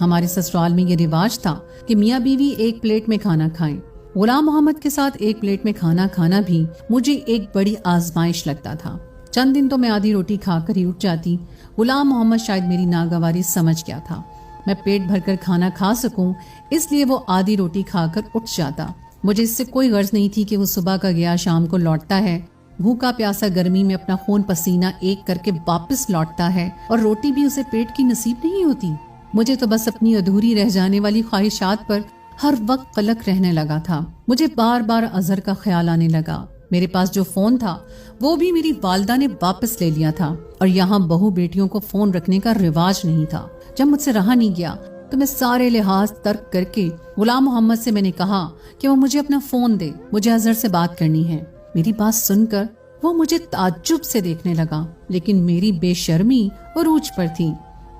ہمارے سسرال میں یہ رواج تھا کہ میاں بیوی ایک پلیٹ میں کھانا کھائیں۔ غلام محمد کے ساتھ ایک پلیٹ میں کھانا کھانا بھی مجھے ایک بڑی آزمائش لگتا تھا۔ چند دن تو میں آدھی روٹی کھا کر ہی اٹھ جاتی۔ غلام محمد شاید میری ناگواری سمجھ گیا تھا، میں پیٹ بھر کر کھانا کھا سکوں، اس لیے وہ آدھی روٹی کھا کر اٹھ جاتا۔ مجھے اس سے کوئی غرض نہیں تھی کہ وہ صبح کا گیا شام کو لوٹتا ہے، بھوکا پیاسا گرمی میں اپنا خون پسینہ ایک کر کے واپس لوٹتا ہے، اور روٹی بھی اسے پیٹ کی نصیب نہیں ہوتی۔ مجھے تو بس اپنی ادھوری رہ جانے والی خواہشات پر ہر وقت قلق رہنے لگا تھا۔ مجھے بار بار اظہر کا خیال آنے لگا۔ میرے پاس جو فون تھا وہ بھی میری والدہ نے واپس لے لیا تھا، اور یہاں بہو بیٹیوں کو فون رکھنے کا رواج نہیں تھا۔ جب مجھ سے رہا نہیں گیا تو میں سارے لحاظ ترک کر کے غلام محمد سے میں نے کہا کہ وہ مجھے اپنا فون دے، مجھے اظہر سے بات کرنی ہے۔ میری بات سن کر وہ مجھے تعجب سے دیکھنے لگا، لیکن میری بے شرمی عروج پر تھی۔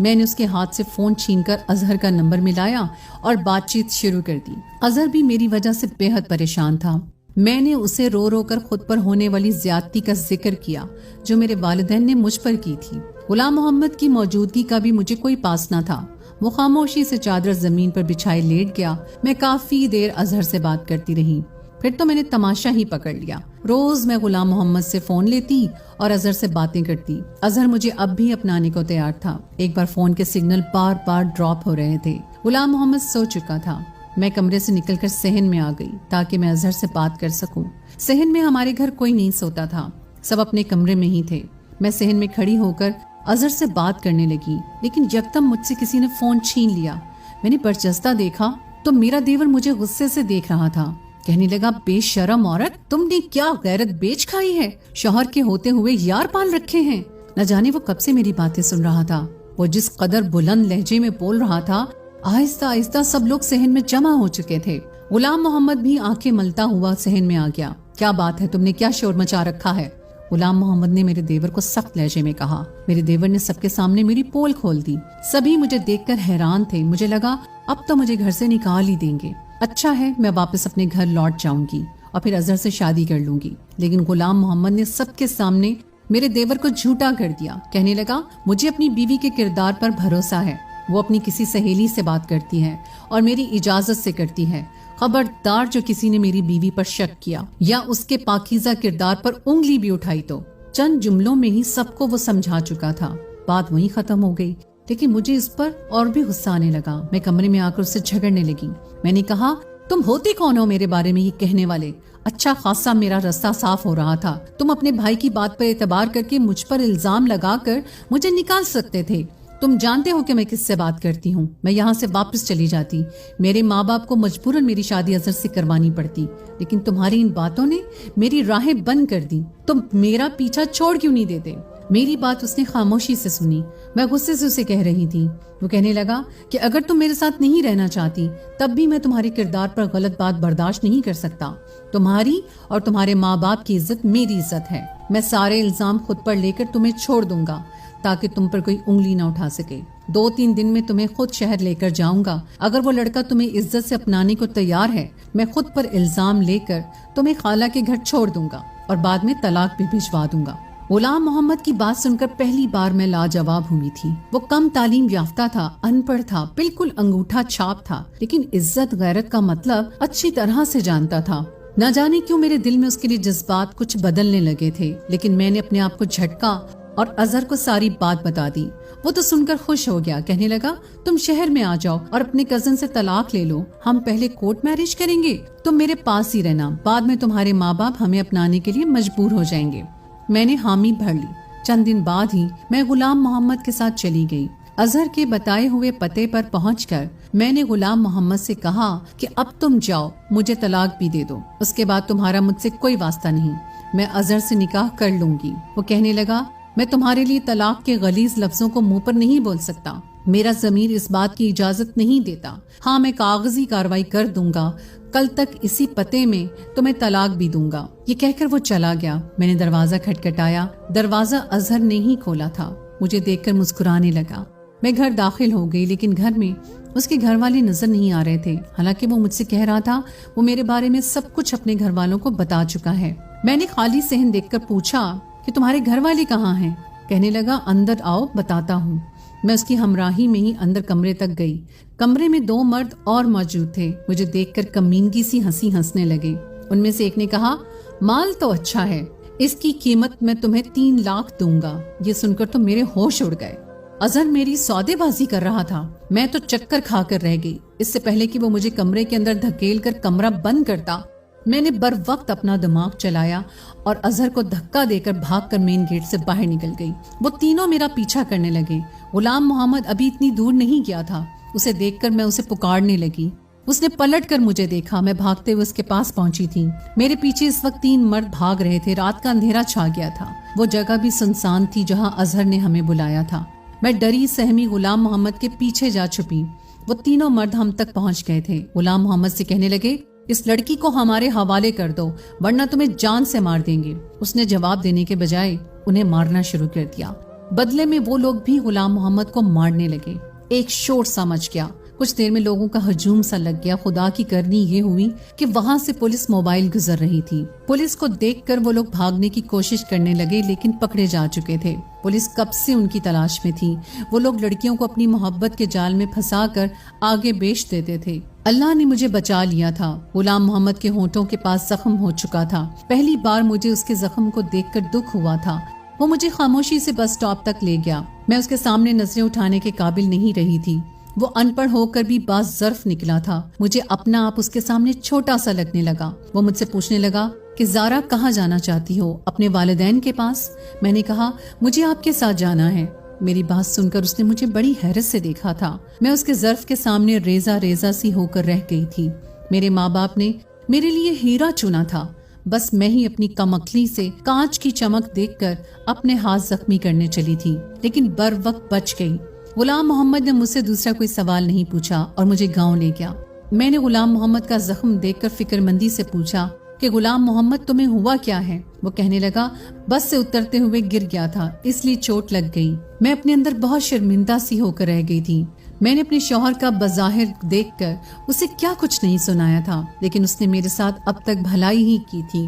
میں نے اس کے ہاتھ سے فون چھین کر اظہر کا نمبر ملایا اور بات چیت شروع کر دی۔ اظہر بھی میری وجہ سے بے حد پریشان تھا۔ میں نے اسے رو رو کر خود پر ہونے والی زیادتی کا ذکر کیا جو میرے والدین نے مجھ پر کی تھی۔ غلام محمد کی موجودگی کا بھی مجھے کوئی پاس نہ تھا۔ وہ خاموشی سے چادر زمین پر بچھائے لیٹ گیا۔ میں کافی دیر اظہر سے بات کرتی رہی، پھر تو میں نے تماشا ہی پکڑ لیا۔ روز میں غلام محمد سے فون لیتی اور اظہر سے باتیں کرتی۔ اظہر مجھے اب بھی اپنانے کو تیار تھا۔ ایک بار فون کے سگنل بار بار ڈراپ ہو رہے تھے۔ غلام محمد سو چکا تھا۔ میں کمرے سے نکل کر صحن میں آ گئی تاکہ میں اظہر سے بات کر سکوں۔ صحن میں ہمارے گھر کوئی نہیں سوتا تھا، سب اپنے کمرے میں ہی تھے۔ میں صحن میں کھڑی ہو کر اظہر سے بات کرنے لگی، لیکن یکدم مجھ سے کسی نے فون چھین لیا۔ میں نے برجستہ دیکھا تو میرا دیور مجھے غصے سے دیکھ رہا تھا۔ کہنے لگا، بے شرم عورت، تم نے کیا غیرت بیچ کھائی ہے؟ شوہر کے ہوتے ہوئے یار پال رکھے ہیں۔ نہ جانے وہ کب سے میری باتیں سن رہا تھا۔ وہ جس قدر بلند لہجے میں بول رہا تھا، آہستہ آہستہ سب لوگ صحن میں جمع ہو چکے تھے۔ غلام محمد بھی آنکھیں ملتا ہوا صحن میں آ گیا۔ کیا بات ہے، تم نے کیا شور مچا رکھا ہے؟ غلام محمد نے میرے دیور کو سخت لہجے میں کہا۔ میرے دیور نے سب کے سامنے میری پول کھول دی۔ سبھی مجھے دیکھ کر حیران تھے۔ مجھے لگا اب تو مجھے گھر سے نکال ہی دیں گے۔ اچھا ہے، میں واپس اپنے گھر لوٹ جاؤں گی اور پھر اظہر سے شادی کر لوں گی۔ لیکن غلام محمد نے سب کے سامنے میرے دیور کو جھوٹا کر دیا۔ کہنے لگا، مجھے اپنی بیوی کے کردار پر بھروسہ ہے، وہ اپنی کسی سہیلی سے بات کرتی ہے اور میری اجازت سے کرتی ہے۔ خبردار جو کسی نے میری بیوی پر شک کیا یا اس کے پاکیزہ کردار پر انگلی بھی اٹھائی تو۔ چند جملوں میں ہی سب کو وہ سمجھا چکا تھا۔ بات وہیں ختم ہو گئی، لیکن مجھے اس پر اور بھی غصہ آنے لگا۔ میں کمرے میں آ کر اس سے جھگڑنے لگی۔ میں نے کہا، تم ہوتی کون ہو میرے بارے میں یہ کہنے والے؟ اچھا خاصا میرا رستہ صاف ہو رہا تھا، تم اپنے بھائی کی بات پر اعتبار کر کے مجھ پر الزام لگا کر مجھے نکال سکتے تھے۔ تم جانتے ہو کہ میں کس سے بات کرتی ہوں۔ میں یہاں سے واپس چلی جاتی، میرے ماں باپ کو مجبوراً میری شادی اظہر سے کروانی پڑتی، لیکن تمہاری ان باتوں نے میری راہیں بند کر دی۔ تم میرا پیچھا چھوڑ کیوں نہیں دیتے؟ میری بات اس نے خاموشی سے سنی۔ میں غصے سے اسے کہہ رہی تھی۔ وہ کہنے لگا کہ اگر تم میرے ساتھ نہیں رہنا چاہتی تب بھی میں تمہارے کردار پر غلط بات برداشت نہیں کر سکتا۔ تمہاری اور تمہارے ماں باپ کی عزت میری عزت ہے۔ میں سارے الزام خود پر لے کر تمہیں چھوڑ دوں گا تاکہ تم پر کوئی انگلی نہ اٹھا سکے۔ 2-3 دن میں تمہیں خود شہر لے کر جاؤں گا۔ اگر وہ لڑکا تمہیں عزت سے اپنانے کو تیار ہے، میں خود پر الزام لے کر تمہیں خالہ کے گھر چھوڑ دوں گا اور بعد میں طلاق بھی بھجوا دوں گا۔ غلام محمد کی بات سن کر پہلی بار میں لاجواب ہوئی تھی۔ وہ کم تعلیم یافتہ تھا، ان پڑھ تھا، بالکل انگوٹھا چھاپ تھا، لیکن عزت غیرت کا مطلب اچھی طرح سے جانتا تھا۔ نہ جانے کیوں میرے دل میں اس کے لیے جذبات کچھ بدلنے لگے تھے، لیکن میں نے اپنے آپ کو جھٹکا اور اظہر کو ساری بات بتا دی۔ وہ تو سن کر خوش ہو گیا، کہنے لگا، تم شہر میں آ جاؤ اور اپنے کزن سے طلاق لے لو، ہم پہلے کورٹ میرج کریں گے، تم میرے پاس ہی رہنا، بعد میں تمہارے ماں باپ ہمیں اپنانے کے لیے مجبور ہو جائیں گے۔ میں نے حامی بھر لی۔ چند دن بعد ہی میں غلام محمد کے ساتھ چلی گئی۔ اظہر کے بتائے ہوئے پتے پر پہنچ کر میں نے غلام محمد سے کہا کہ اب تم جاؤ، مجھے طلاق بھی دے دو، اس کے بعد تمہارا مجھ سے کوئی واسطہ نہیں، میں اظہر سے نکاح کر لوں گی۔ وہ کہنے لگا، میں تمہارے لیے طلاق کے غلیظ لفظوں کو منہ پر نہیں بول سکتا، میرا ضمیر اس بات کی اجازت نہیں دیتا۔ ہاں، میں کاغذی کاروائی کر دوں گا، کل تک اسی پتے میں تمہیں طلاق بھی دوں گا۔ یہ کہہ کر وہ چلا گیا۔ میں نے دروازہ کھٹکھٹایا، دروازہ اظہر نے ہی کھولا تھا۔ مجھے دیکھ کر مسکرانے لگا۔ میں گھر داخل ہو گئی، لیکن گھر میں اس کے گھر والے نظر نہیں آ رہے تھے، حالانکہ وہ مجھ سے کہہ رہا تھا وہ میرے بارے میں سب کچھ اپنے گھر والوں کو بتا چکا ہے۔ میں نے خالی صحن دیکھ کر پوچھا کہ تمہارے گھر والے کہاں ہیں؟ کہنے لگا، اندر آؤ، بتاتا ہوں۔ میں اس کی ہمراہی میں ہی اندر کمرے تک گئی۔ کمرے میں 2 مرد اور موجود تھے، مجھے دیکھ کر کمینگی سی ہنسی ہنسنے لگے۔ ان میں سے ایک نے کہا، مال تو اچھا ہے، اس کی قیمت میں تمہیں 3 لاکھ دوں گا۔ یہ سن کر تو میرے ہوش اڑ گئے۔ اظہر میری سودے بازی کر رہا تھا، میں تو چکر کھا کر رہ گئی۔ اس سے پہلے کہ وہ مجھے کمرے کے اندر دھکیل کر کمرہ بند کرتا، میں نے بر وقت اپنا دماغ چلایا اور اظہر کو دھکا دے کر بھاگ کر مین گیٹ سے باہر نکل گئی۔ وہ تینوں میرا پیچھا کرنے لگے۔ غلام محمد ابھی اتنی دور نہیں گیا تھا۔ اسے دیکھ کر میں اسے پکارنے لگی۔ اس نے پلٹ کر مجھے دیکھا۔ میں بھاگتے ہوئے اس کے پاس پہنچی تھی۔ میرے پیچھے اس وقت 3 مرد بھاگ رہے تھے۔ رات کا اندھیرا چھا گیا تھا۔ وہ جگہ بھی سنسان تھی جہاں اظہر نے ہمیں بلایا تھا۔ میں ڈری سہمی غلام محمد کے پیچھے جا چھپی۔ وہ تینوں مرد ہم تک پہنچ گئے تھے۔ غلام محمد سے کہنے لگے، اس لڑکی کو ہمارے حوالے کر دو ورنہ تمہیں جان سے مار دیں گے۔ اس نے جواب دینے کے بجائے انہیں مارنا شروع کر دیا۔ بدلے میں وہ لوگ بھی غلام محمد کو مارنے لگے۔ ایک شور سا مچ گیا۔ کچھ دیر میں لوگوں کا ہجوم سا لگ گیا۔ خدا کی کرنی یہ ہوئی کہ وہاں سے پولیس موبائل گزر رہی تھی۔ پولیس کو دیکھ کر وہ لوگ بھاگنے کی کوشش کرنے لگے لیکن پکڑے جا چکے تھے۔ پولیس کب سے ان کی تلاش میں تھی۔ وہ لوگ لڑکیوں کو اپنی محبت کے جال میں پھنسا کر آگے بیچ دیتے تھے۔ اللہ نے مجھے بچا لیا تھا۔ غلام محمد کے ہونٹوں کے پاس زخم ہو چکا تھا۔ پہلی بار مجھے اس کے زخم کو دیکھ کر دکھ ہوا تھا۔ وہ مجھے خاموشی سے بس اسٹاپ تک لے گیا۔ میں اس کے سامنے نظریں اٹھانے کے قابل نہیں رہی تھی۔ وہ ان پڑھ ہو کر بھی باظرف نکلا تھا۔ مجھے اپنا آپ اس کے سامنے چھوٹا سا لگنے لگا۔ وہ مجھ سے پوچھنے لگا کہ زارا کہاں جانا چاہتی ہو؟ اپنے والدین کے پاس؟ میں نے کہا، مجھے آپ کے ساتھ جانا ہے۔ میری بات سن کر اس نے مجھے بڑی حیرت سے دیکھا تھا۔ میں اس کے ظرف کے سامنے ریزہ ریزہ سی ہو کر رہ گئی تھی۔ میرے ماں باپ نے میرے لیے ہیرا چنا تھا، بس میں ہی اپنی کم عقلی سے کانچ کی چمک دیکھ کر اپنے ہاتھ زخمی کرنے چلی تھی، لیکن بر وقت بچ گئی۔ غلام محمد نے مجھ سے دوسرا کوئی سوال نہیں پوچھا اور مجھے گاؤں لے گیا۔ میں نے غلام محمد کا زخم دیکھ کر فکر مندی سے پوچھا کہ غلام محمد تمہیں ہوا کیا ہے؟ وہ کہنے لگا، بس سے اترتے ہوئے گر گیا تھا، اس لیے چوٹ لگ گئی۔ میں اپنے اندر بہت شرمندہ سی ہو کر رہ گئی تھی۔ میں نے اپنے شوہر کا بظاہر دیکھ کر اسے کیا کچھ نہیں سنایا تھا، لیکن اس نے میرے ساتھ اب تک بھلائی ہی کی تھی۔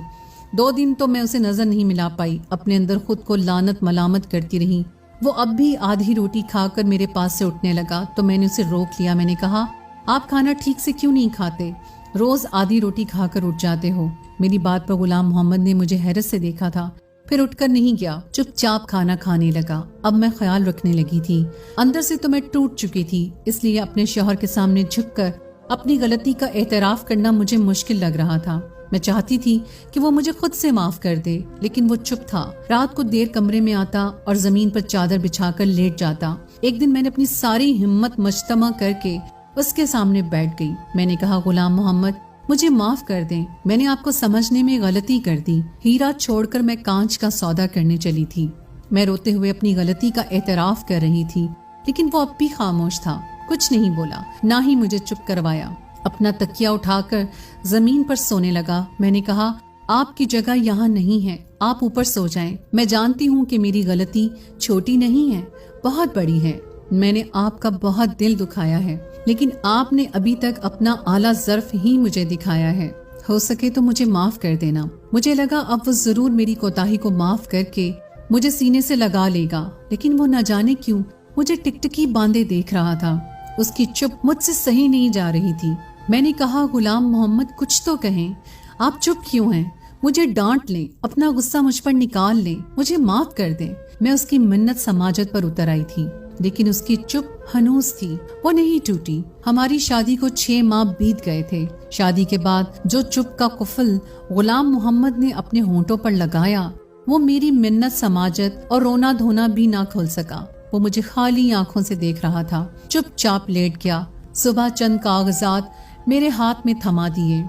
2 دن تو میں اسے نظر نہیں ملا پائی، اپنے اندر خود کو لعنت ملامت کرتی رہی۔ وہ اب بھی آدھی روٹی کھا کر میرے پاس سے اٹھنے لگا تو میں نے اسے روک لیا۔ میں نے کہا، آپ کھانا ٹھیک سے کیوں نہیں کھاتے؟ روز آدھی روٹی کھا کر اٹھ جاتے ہو۔ میری بات پر غلام محمد نے مجھے حیرت سے دیکھا تھا، پھر اٹھ کر نہیں گیا، چپ چاپ کھانا کھانے لگا۔ اب میں خیال رکھنے لگی تھی، اندر سے تو میں ٹوٹ چکی تھی، اس لیے اپنے شوہر کے سامنے جھک کر اپنی غلطی کا اعتراف کرنا مجھے مشکل لگ رہا تھا۔ میں چاہتی تھی کہ وہ مجھے خود سے معاف کر دے، لیکن وہ چپ تھا۔ رات کو دیر کمرے میں آتا اور زمین پر چادر بچھا کر لیٹ جاتا۔ ایک دن میں نے اپنی ساری ہمت مجتمع کر کے اس کے سامنے بیٹھ گئی۔ میں نے کہا، غلام محمد مجھے معاف کر دیں، میں نے آپ کو سمجھنے میں غلطی کر دی۔ ہیرا چھوڑ کر میں کانچ کا سودا کرنے چلی تھی۔ میں روتے ہوئے اپنی غلطی کا اعتراف کر رہی تھی، لیکن وہ اب بھی خاموش تھا، کچھ نہیں بولا، نہ ہی مجھے چپ کروایا۔ اپنا تکیہ اٹھا کر زمین پر سونے لگا۔ میں نے کہا، آپ کی جگہ یہاں نہیں ہے، آپ اوپر سو جائیں۔ میں جانتی ہوں کہ میری غلطی چھوٹی نہیں ہے، بہت بڑی ہے۔ میں نے آپ کا بہت دل دکھایا ہے، لیکن آپ نے ابھی تک اپنا اعلیٰ ظرف ہی مجھے دکھایا ہے۔ ہو سکے تو مجھے معاف کر دینا۔ مجھے لگا اب وہ ضرور میری کوتاہی کو معاف کر کے مجھے سینے سے لگا لے گا، لیکن وہ نہ جانے کیوں مجھے ٹکٹکی باندھے دیکھ رہا تھا۔ اس کی چپ مجھ سے صحیح نہیں جا رہی تھی۔ میں نے کہا، غلام محمد کچھ تو کہیں، آپ چپ کیوں ہیں؟ مجھے ڈانٹ لیں، اپنا غصہ مجھ پر نکال لیں، مجھے معاف کر دیں۔ میں اس کی منت سماجت پر اتر آئی تھی، لیکن اس کی چپ ہنوز تھی، وہ نہیں ٹوٹی۔ ہماری شادی کو 6 ماہ بیت گئے تھے۔ شادی کے بعد جو چپ کا قفل غلام محمد نے اپنے ہونٹوں پر لگایا، وہ میری منت سماجت اور رونا دھونا بھی نہ کھول سکا۔ وہ مجھے خالی آنکھوں سے دیکھ رہا تھا، چپ چاپ لیٹ گیا۔ صبح چند کاغذات میرے ہاتھ میں تھما دیے۔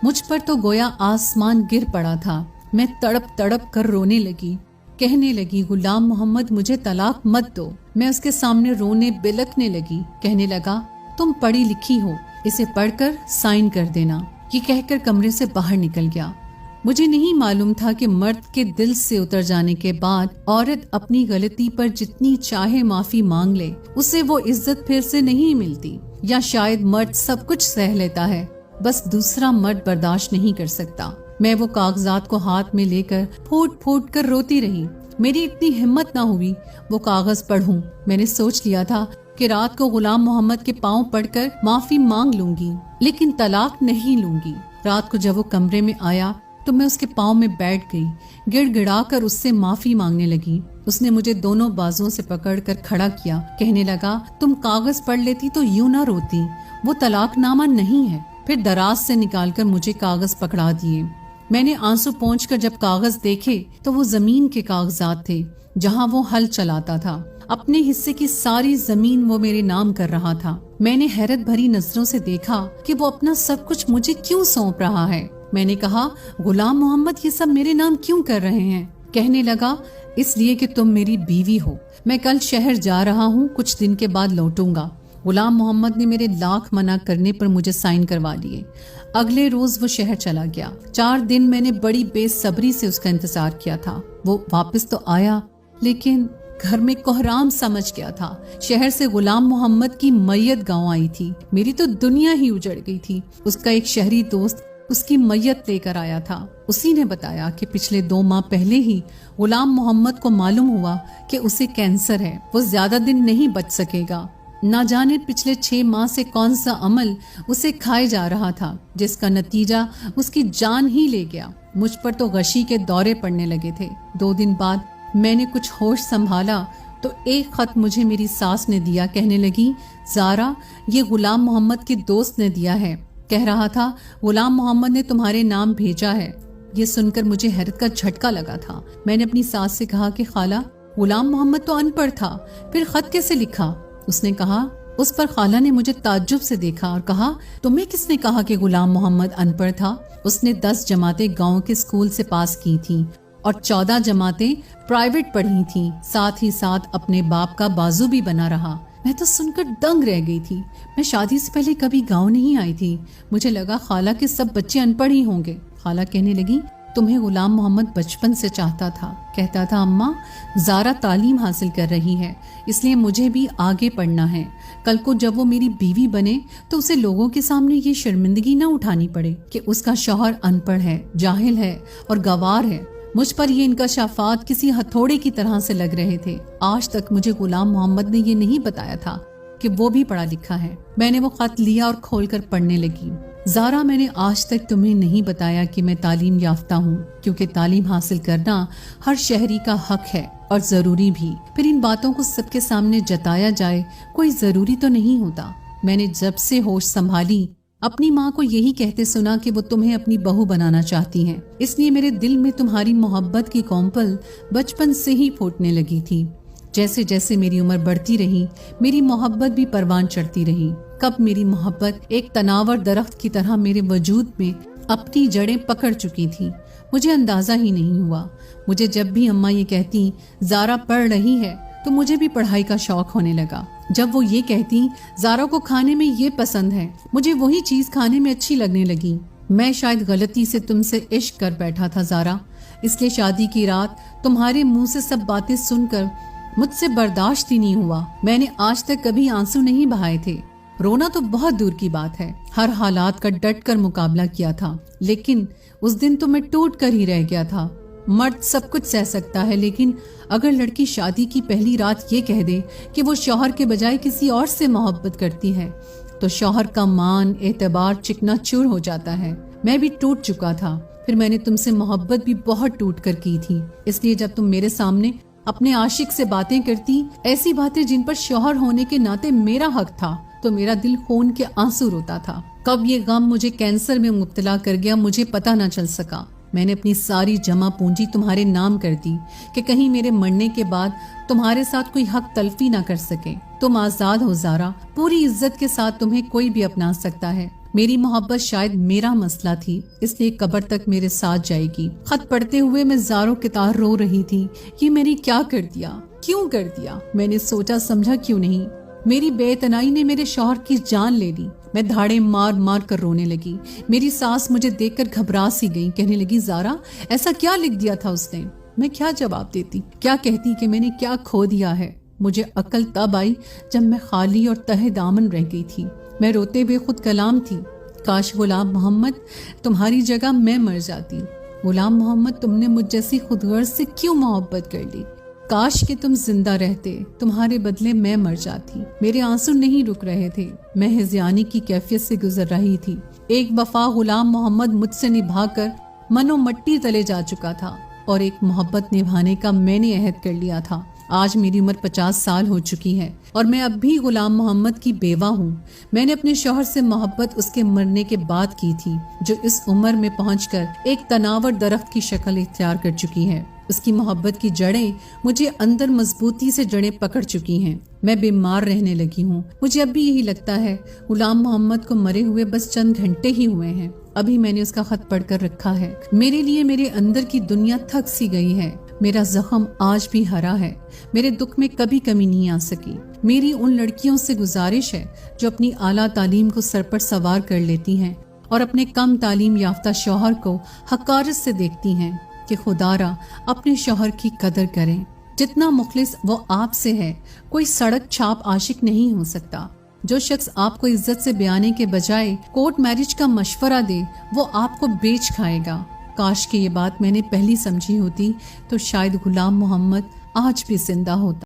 مجھ پر تو گویا آسمان گر پڑا تھا۔ میں تڑپ تڑپ کر رونے لگی، کہنے لگی، غلام محمد مجھے طلاق مت دو۔ میں اس کے سامنے رونے بلکنے لگی، کہنے لگا، تم پڑھی لکھی ہو، اسے پڑھ کر سائن کر دینا۔ یہ کہہ کر کمرے سے باہر نکل گیا۔ مجھے نہیں معلوم تھا کہ مرد کے دل سے اتر جانے کے بعد عورت اپنی غلطی پر جتنی چاہے معافی مانگ لے، اسے وہ عزت پھر سے نہیں ملتی، یا شاید مرد سب کچھ سہ لیتا ہے، بس دوسرا مرد برداشت نہیں کر سکتا۔ میں وہ کاغذات کو ہاتھ میں لے کر پھوٹ پھوٹ کر روتی رہی۔ میری اتنی ہمت نہ ہوئی وہ کاغذ پڑھوں۔ میں نے سوچ لیا تھا کہ رات کو غلام محمد کے پاؤں پڑھ کر معافی مانگ لوں گی، لیکن طلاق نہیں لوں گی۔ رات کو جب وہ کمرے میں آیا تو میں اس کے پاؤں میں بیٹھ گئی، گڑ گڑا کر اس سے معافی مانگنے لگی۔ اس نے مجھے دونوں بازوؤں سے پکڑ کر کھڑا کیا، کہنے لگا تم کاغذ پڑھ لیتی تو یوں نہ روتی، وہ طلاق نامہ نہیں ہے۔ پھر دراز سے نکال کر مجھے کاغذ پکڑا دیے۔ میں نے آنسو پہنچ کر جب کاغذ دیکھے تو وہ زمین کے کاغذات تھے جہاں وہ ہل چلاتا تھا۔ اپنے حصے کی ساری زمین وہ میرے نام کر رہا تھا۔ میں نے حیرت بھری نظروں سے دیکھا کہ وہ اپنا سب کچھ مجھے کیوں سونپ رہا ہے۔ میں نے کہا غلام محمد یہ سب میرے نام کیوں کر رہے ہیں؟ کہنے لگا اس لیے کہ تم میری بیوی ہو، میں کل شہر جا رہا ہوں، کچھ دن کے بعد لوٹوں گا۔ غلام محمد نے میرے لاکھ منع کرنے پر مجھے سائن کروا لیے۔ اگلے روز وہ شہر چلا گیا۔ 4 دن میں نے بڑی بے صبری سے اس کا انتظار کیا تھا۔ وہ واپس تو آیا لیکن گھر میں کوہرام سمجھ گیا تھا۔ شہر سے غلام محمد کی میت گاؤں آئی تھی۔ میری تو دنیا ہی اجڑ گئی تھی۔ اس کا ایک شہری دوست اس کی میت لے کر آیا تھا۔ اسی نے بتایا کہ پچھلے 2 ماہ پہلے ہی غلام محمد کو معلوم ہوا کہ اسے کینسر ہے، وہ زیادہ دن نہیں بچ سکے گا۔ نہ جانے پچھلے 6 ماہ سے کون سا عمل اسے کھائے جا رہا تھا جس کا نتیجہ اس کی جان ہی لے گیا۔ مجھ پر تو غشی کے دورے پڑنے لگے تھے۔ 2 دن بعد میں نے کچھ ہوش سنبھالا تو ایک خط مجھے میری ساس نے دیا، کہنے لگی زارا یہ غلام محمد کے دوست نے دیا ہے، کہہ رہا تھا غلام محمد نے تمہارے نام بھیجا ہے۔ یہ سن کر مجھے حیرت کا جھٹکا لگا تھا۔ میں نے اپنی ساس سے کہا کہ خالہ غلام محمد تو ان پڑھ تھا، پھر خط کیسے لکھا؟ اس نے کہا، اس پر خالہ نے مجھے تعجب سے دیکھا اور کہا تمہیں کس نے کہا کہ غلام محمد ان پڑھ تھا؟ اس نے 10 جماعتیں گاؤں کے اسکول سے پاس کی تھیں اور 14 جماعتیں پرائیویٹ پڑھی تھیں، ساتھ ہی ساتھ اپنے باپ کا بازو بھی بنا رہا۔ میں تو سن کر دنگ رہ گئی تھی۔ میں شادی سے پہلے کبھی گاؤں نہیں آئی تھی، مجھے لگا خالہ کے سب بچے ان پڑھ ہی ہوں گے۔ خالہ کہنے لگی تمہیں غلام محمد بچپن سے چاہتا تھا، کہتا تھا اماں زارا تعلیم حاصل کر رہی ہے اس لیے مجھے بھی آگے پڑھنا ہے، کل کو جب وہ میری بیوی بنے تو اسے لوگوں کے سامنے یہ شرمندگی نہ اٹھانی پڑے کہ اس کا شوہر ان پڑھ ہے، جاہل ہے اور گوار ہے۔ مجھ پر یہ انکشافات کسی ہتھوڑے کی طرح سے لگ رہے تھے۔ آج تک مجھے غلام محمد نے یہ نہیں بتایا تھا کہ وہ بھی پڑھا لکھا ہے۔ میں نے وہ خط لیا اور کھول کر پڑھنے لگی۔ زارا میں نے آج تک تمہیں نہیں بتایا کہ میں تعلیم یافتہ ہوں، کیونکہ تعلیم حاصل کرنا ہر شہری کا حق ہے اور ضروری بھی۔ پھر ان باتوں کو سب کے سامنے جتایا جائے کوئی ضروری تو نہیں ہوتا۔ میں نے جب سے ہوش سنبھالی اپنی ماں کو یہی کہتے سنا کہ وہ تمہیں اپنی بہو بنانا چاہتی ہیں، اس لیے میرے دل میں تمہاری محبت کی کونپل بچپن سے ہی پھوٹنے لگی تھی۔ جیسے جیسے میری عمر بڑھتی رہی میری محبت بھی پروان چڑھتی رہی۔ کب میری محبت ایک تناور درخت کی طرح میرے وجود میں اپنی جڑیں پکڑ چکی تھی مجھے اندازہ ہی نہیں ہوا۔ مجھے جب بھی اماں یہ کہتی زارا پڑھ رہی ہے تو مجھے بھی پڑھائی کا شوق ہونے لگا۔ جب وہ یہ کہتی زارا کو کھانے میں یہ پسند ہے، مجھے وہی چیز کھانے میں اچھی لگنے لگی۔ میں شاید غلطی سے تم سے عشق کر بیٹھا تھا زارا، اس لیے شادی کی رات تمہارے منہ سے سب باتیں سن کر مجھ سے برداشت ہی نہیں ہوا۔ میں نے آج تک کبھی آنسو نہیں بہائے تھے، رونا تو بہت دور کی بات ہے، ہر حالات کا ڈٹ کر مقابلہ کیا تھا، لیکن اس دن تو میں ٹوٹ کر ہی رہ گیا تھا۔ مرد سب کچھ سہ سکتا ہے، لیکن اگر لڑکی شادی کی پہلی رات یہ کہہ دے کہ وہ شوہر کے بجائے کسی اور سے محبت کرتی ہے تو شوہر کا مان اعتبار چکنا چور ہو جاتا ہے۔ میں بھی ٹوٹ چکا تھا، پھر میں نے تم سے محبت بھی بہت ٹوٹ کر کی تھی، اس لیے جب تم میرے سامنے اپنے عاشق سے باتیں کرتی، ایسی باتیں جن پر شوہر ہونے کے ناطے میرا حق تھا، تو میرا دل خون کے آنسو روتا تھا۔ کب یہ غم مجھے کینسر میں مبتلا کر گیا مجھے پتہ نہ چل سکا۔ میں نے اپنی ساری جمع پونجی تمہارے نام کر دی کہ کہیں میرے مرنے کے بعد تمہارے ساتھ کوئی حق تلفی نہ کر سکے۔ تم آزاد ہو زارا، پوری عزت کے ساتھ تمہیں کوئی بھی اپنا سکتا ہے۔ میری محبت شاید میرا مسئلہ تھی، اس لیے قبر تک میرے ساتھ جائے گی۔ خط پڑھتے ہوئے میں زاروں کے تار رو رہی تھی، یہ میری کیا کر دیا، کیوں کر دیا؟ میں نے سوچا سمجھا کیوں نہیں؟ میری بے اعتنائی نے میرے شوہر کی جان لے لی۔ میں دھاڑے مار مار کر رونے لگی۔ میری ساس مجھے دیکھ کر گھبرا سی گئی، کہنے لگی زارا ایسا کیا لکھ دیا تھا اس نے؟ میں کیا جواب دیتی، کیا کہتی کہ میں نے کیا کھو دیا ہے؟ مجھے عقل تب آئی جب میں خالی اور تہ دامن رہ گئی تھی۔ میں روتے ہوئے خود کلام تھی، کاش غلام محمد تمہاری جگہ میں مر جاتی، غلام محمد تم نے مجھ جیسی خودغرض سے کیوں محبت کر لی؟ کاش کہ تم زندہ رہتے، تمہارے بدلے میں مر جاتی۔ میرے آنسو نہیں رک رہے تھے، میں ہذیانی کی کیفیت سے گزر رہی تھی۔ ایک وفا غلام محمد مجھ سے نبھا کر منو مٹی تلے جا چکا تھا، اور ایک محبت نبھانے کا میں نے عہد کر لیا تھا۔ آج میری عمر 50 سال ہو چکی ہے اور میں اب بھی غلام محمد کی بیوہ ہوں۔ میں نے اپنے شوہر سے محبت اس کے مرنے کے بعد کی تھی، جو اس عمر میں پہنچ کر ایک تناور درخت کی شکل اختیار کر چکی ہے۔ اس کی محبت کی جڑیں مجھے اندر مضبوطی سے جڑیں پکڑ چکی ہیں۔ میں بیمار رہنے لگی ہوں۔ مجھے اب بھی یہی لگتا ہے غلام محمد کو مرے ہوئے بس چند گھنٹے ہی ہوئے ہیں۔ ابھی میں نے اس کا خط پڑھ کر رکھا ہے۔ میرے لیے میرے اندر کی دنیا تھک سی گئی ہے۔ میرا زخم آج بھی ہرا ہے۔ میرے دکھ میں کبھی کمی نہیں آ سکی۔ میری ان لڑکیوں سے گزارش ہے جو اپنی اعلیٰ تعلیم کو سر پر سوار کر لیتی ہیں اور اپنے کم تعلیم یافتہ شوہر کو حقارت سے دیکھتی ہیں کہ خدا را اپنے شوہر کی قدر کریں۔ جتنا مخلص وہ آپ سے ہے، کوئی سڑک چھاپ عاشق نہیں ہو سکتا۔ جو شخص آپ کو عزت سے بیانے کے بجائے کورٹ میرج کا مشورہ دے، وہ آپ کو بیچ کھائے گا۔ کاش کہ یہ بات میں نے پہلی سمجھی ہوتی تو شاید غلام محمد آج بھی زندہ ہوتا۔